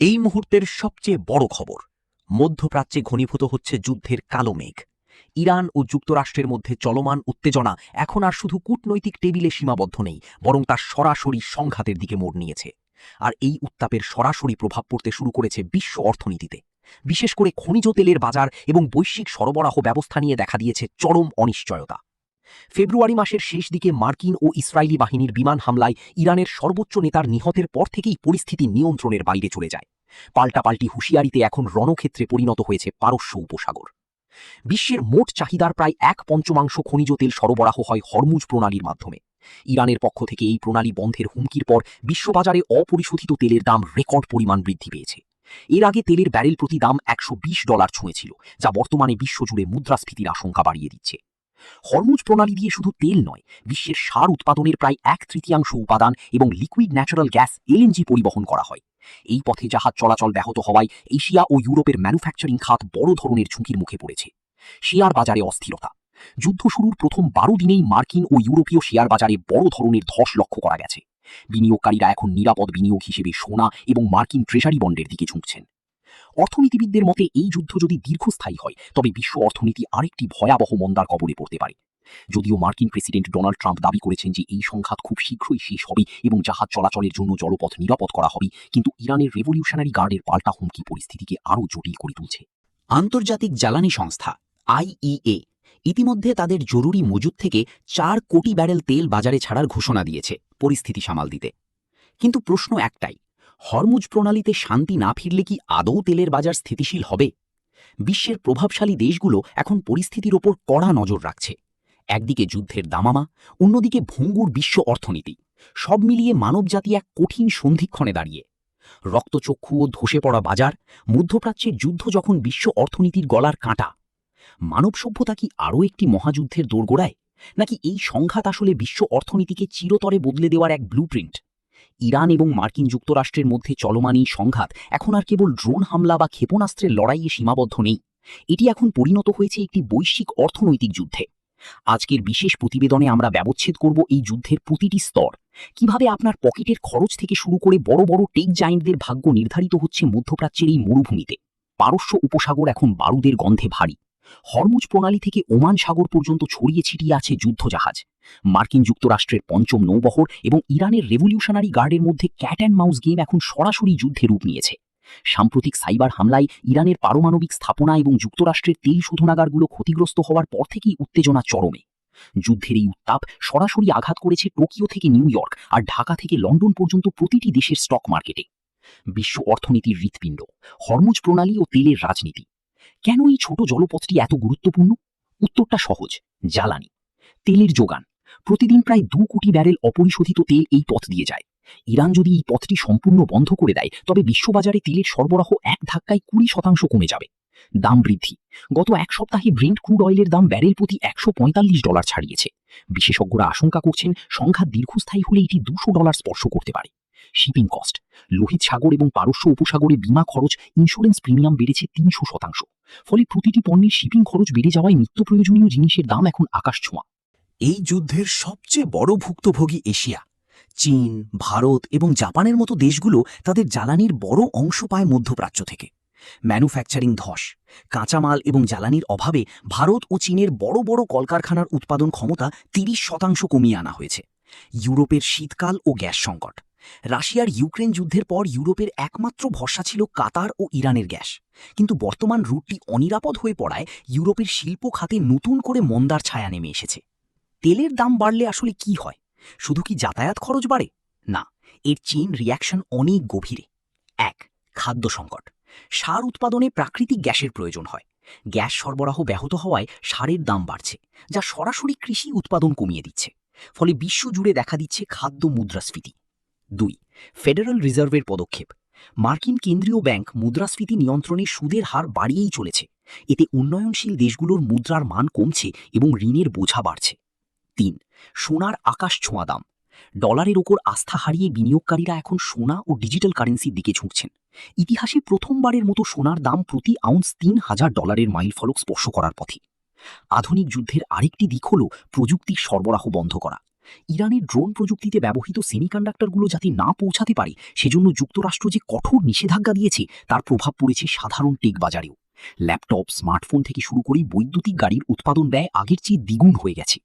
এই মুহূর্তের সবচেয়ে বড় খবর, মধ্যপ্রাচ্যে ঘনীভূত হচ্ছে যুদ্ধের কালো মেঘ। ইরান ও যুক্তরাষ্ট্রের মধ্যে চলমান উত্তেজনা এখন আর শুধু কূটনৈতিক টেবিলে সীমাবদ্ধ নেই, বরং তার সরাসরি সংঘাতের দিকে মোড় নিয়েছে। আর এই উত্তাপের সরাসরি প্রভাব পড়তে শুরু করেছে বিশ্ব অর্থনীতিতে। বিশেষ করে খনিজ তেলের বাজার এবং বৈশ্বিক সরবরাহ ব্যবস্থা নিয়ে দেখা দিয়েছে চরম অনিশ্চয়তা। ফেব্রুয়ারি মাসের শেষ দিকে মার্কিন ও ইসরায়েলি বাহিনীর বিমান হামলায় ইরানের সর্বোচ্চ নেতার নিহতের পর থেকেই পরিস্থিতি নিয়ন্ত্রণের বাইরে চলে যায়। পাল্টাপাল্টি হুঁশিয়ারিতে এখন রণক্ষেত্রে পরিণত হয়েছে পারস্য উপসাগর। বিশ্বের মোট চাহিদার প্রায় 1/5 খনিজ তেল সরবরাহ হয় হরমুজ প্রণালীর মাধ্যমে। ইরানের পক্ষ থেকে এই প্রণালী বন্ধের হুমকির পর বিশ্ববাজারে অপরিশোধিত তেলের দাম রেকর্ড পরিমাণ বৃদ্ধি পেয়েছে। এর আগে তেলের ব্যারেল প্রতি দাম $120 ছুঁয়েছিল, যা বর্তমানে বিশ্বজুড়ে মুদ্রাস্ফীতির আশঙ্কা বাড়িয়ে দিচ্ছে। হরমুজ প্রণালী দিয়ে শুধু তেল নয়, বিশ্বের সার উৎপাদনের প্রায় 1/3 উপাদান এবং লিকুইড ন্যাচারাল গ্যাস এলএনজি পরিবহন করা হয়। এই পথে জাহাজ চলাচল ব্যাহত হওয়ায় এশিয়া ও ইউরোপের ম্যানুফ্যাকচারিং খাত বড় ধরনের ঝুঁকির মুখে পড়েছে। শেয়ার বাজারে অস্থিরতা। যুদ্ধ শুরুর প্রথম 12 দিনেই মার্কিন ও ইউরোপীয় শেয়ার বাজারে বড় ধরনের ধস লক্ষ্য করা গেছে। বিনিয়োগকারীরা এখন নিরাপদ বিনিয়োগ হিসেবে সোনা এবং মার্কিন ট্রেজারি বন্ডের দিকে ঝুঁকছেন। অর্থনীতিবিদদের মতে এই যুদ্ধ যদি দীর্ঘস্থায়ী হয়, তবে বিশ্ব অর্থনীতি আরেকটি ভয়াবহ মন্দার কবলে পড়তে পারে। যদিও মার্কিন প্রেসিডেন্ট ডোনাল্ড ট্রাম্প দাবি করেছেন যে এই সংঘাত খুব শীঘ্রই শেষ হবে এবং জাহাজ চলাচলের জন্য জলপথ নিরাপদ করা হবে, কিন্তু ইরানের রেভলিউশনারি গার্ডের পাল্টা হুমকি পরিস্থিতিকে আরও জটিল করে তুলছে। আন্তর্জাতিক জ্বালানি সংস্থা আইইএ ইতিমধ্যে তাদের জরুরি মজুদ থেকে 4 কোটি ব্যারেল তেল বাজারে ছাড়ার ঘোষণা দিয়েছে পরিস্থিতি সামাল দিতে। কিন্তু প্রশ্ন একটাই, হরমুজ প্রণালীতে শান্তি না ফিরলে কি আদৌ তেলের বাজার স্থিতিশীল হবে? বিশ্বের প্রভাবশালী দেশগুলো এখন পরিস্থিতির ওপর কড়া নজর রাখছে। একদিকে যুদ্ধের দামামা, অন্যদিকে ভঙ্গুর বিশ্ব অর্থনীতি, সব মিলিয়ে মানবজাতি এক কঠিন সন্ধিক্ষণে দাঁড়িয়ে। রক্তচক্ষু ও ধসে পড়া বাজার, মধ্যপ্রাচ্যের যুদ্ধ যখন বিশ্ব অর্থনীতির গলার কাঁটা। মানব সভ্যতা কি আরও একটি মহাযুদ্ধের দোরগোড়ায়, নাকি এই সংঘাত আসলে বিশ্ব অর্থনীতিকে চিরতরে বদলে দেওয়ার এক ব্লুপ্রিন্ট? ইরান এবং মার্কিন যুক্তরাষ্ট্রের মধ্যে চলমান এই সংঘাত এখন আর কেবল ড্রোন হামলা বা ক্ষেপণাস্ত্রের লড়াইয়ে সীমাবদ্ধ নেই, এটি এখন পরিণত হয়েছে একটি বৈশ্বিক অর্থনৈতিক যুদ্ধে। আজকের বিশেষ প্রতিবেদনে আমরা ব্যবচ্ছেদ করব এই যুদ্ধের প্রতিটি স্তর, কিভাবে আপনার পকেটের খরচ থেকে শুরু করে বড় বড় টেক জায়েন্টদের ভাগ্য নির্ধারিত হচ্ছে মধ্যপ্রাচ্যের এই মরুভূমিতে। পারস্য উপসাগর এখন বারুদের গন্ধে ভারী। হরমুজ প্রণালী থেকে ওমান সাগর পর্যন্ত ছড়িয়ে ছিটিয়ে আছে যুদ্ধজাহাজ। মার্কিন যুক্তরাষ্ট্রের পঞ্চম নৌবহর এবং ইরানের রেভলিউশনারি গার্ডের মধ্যে ক্যাট অ্যান্ড মাউস গেম এখন সরাসরি যুদ্ধে রূপ নিয়েছে। সাম্প্রতিক সাইবার হামলায় ইরানের পারমাণবিক স্থাপনা এবং যুক্তরাষ্ট্রের তেল শোধনাগারগুলো ক্ষতিগ্রস্ত হওয়ার পর থেকেই উত্তেজনা চরমে। যুদ্ধের এই উত্তাপ সরাসরি আঘাত করেছে টোকিও থেকে নিউ ইয়র্ক আর ঢাকা থেকে লন্ডন পর্যন্ত প্রতিটি দেশের স্টক মার্কেটে। বিশ্ব অর্থনীতির হৃৎপিণ্ড, হরমুজ প্রণালী ও তেলের রাজনীতি। কেন এই ছোট জলপথটি এত গুরুত্বপূর্ণ? উত্তরটা সহজ, জ্বালানি, তেলের যোগান। প্রতিদিন প্রায় 2 কোটি ব্যারেল অপরিশোধিত তেল এই পথ দিয়ে যায়। ইরান যদি এই পথটি সম্পূর্ণ বন্ধ করে দেয়, তবে বিশ্ববাজারে তেলের সরবরাহ এক ধাক্কায় 20% কমে যাবে। দাম বৃদ্ধি। গত এক সপ্তাহে ব্রেন্ট ক্রুড অয়েলের দাম ব্যারেল প্রতি $145 ছাড়িয়েছে। বিশেষজ্ঞরা আশঙ্কা করছেন সংঘাত দীর্ঘস্থায়ী হলে এটি $200 স্পর্শ করতে পারে। Shipping cost. লোহিত সাগর এবং পারস্য উপসাগরে বিমা খরচ, ইন্স্যুরেন্স প্রিমিয়াম বেড়েছে 300%। ফলে প্রতিটি পণ্যের শিপিং খরচ বেড়ে যাওয়ায় নিত্য প্রয়োজনীয় জিনিসের দাম এখন আকাশ ছোঁয়া। এই যুদ্ধের সবচেয়ে বড় ভুক্তভোগী এশিয়া। চীন, ভারত এবং জাপানের মতো দেশগুলো তাদের জ্বালানির বড় অংশ পায় মধ্যপ্রাচ্য থেকে। ম্যানুফ্যাকচারিং ধস, কাঁচামাল এবং জ্বালানির অভাবে ভারত ও চীনের বড় বড় কলকারখানার উৎপাদন ক্ষমতা 30% কমিয়ে আনা হয়েছে। ইউরোপের শীতকাল ও গ্যাস সংকট। রাশিয়ার ইউক্রেন যুদ্ধের পর ইউরোপের একমাত্র ভরসা ছিল কাতার ও ইরানের গ্যাস, কিন্তু বর্তমান রুটটি অনিরাপদ হয়ে পড়ায় ইউরোপের শিল্প খাতে নতুন করে মন্দার ছায়া নেমে এসেছে। তেলের দাম বাড়লে আসলে কি হয়? শুধু কি যাতায়াত খরচ বাড়ে? না, এর চেইন রিয়াকশন অনেক গভীরে। 1. খাদ্য সংকট। সার উৎপাদনে প্রাকৃতিক গ্যাসের প্রয়োজন হয়। গ্যাস সরবরাহ ব্যাহত হওয়ায় সারের দাম বাড়ছে, যা সরাসরি কৃষি উৎপাদন কমিয়ে দিচ্ছে। ফলে বিশ্বজুড়ে দেখা দিচ্ছে খাদ্য মুদ্রাস্ফীতি। 2. ফেডারেল রিজার্ভের পদক্ষেপ। মার্কিন কেন্দ্রীয় ব্যাংক মুদ্রাস্ফীতি নিয়ন্ত্রণে সুদের হার বাড়িয়েই চলেছে। এতে উন্নয়নশীল দেশগুলোর মুদ্রার মান কমছে এবং ঋণের বোঝা বাড়ছে। 3. সোনার আকাশ ছোঁয়া দাম। ডলারের ওপর আস্থা হারিয়ে বিনিয়োগকারীরা এখন সোনা ও ডিজিটাল কারেন্সির দিকে ঝুঁকছেন। ইতিহাসে প্রথমবারের মতো সোনার দাম প্রতি আউন্স $3000 মাইলফলক স্পর্শ করার পথে। আধুনিক যুদ্ধের আরেকটি দিক হল প্রযুক্তির সরবরাহ বন্ধ করা। ইরানের ড্রোন প্রযুক্তিতে ব্যবহৃত সেমিকন্ডাক্টরগুলো যাতে না পৌঁছাতে পারে সেজন্য যুক্তরাষ্ট্র যে কঠোর নিষেধাজ্ঞা দিয়েছে তার প্রভাব পড়েছে সাধারণ টেক বাজারেও। ল্যাপটপ, স্মার্টফোন থেকে শুরু করে বৈদ্যুতিক গাড়ির উৎপাদন ব্যয় আগের চেয়ে দ্বিগুণ হয়ে গেছে।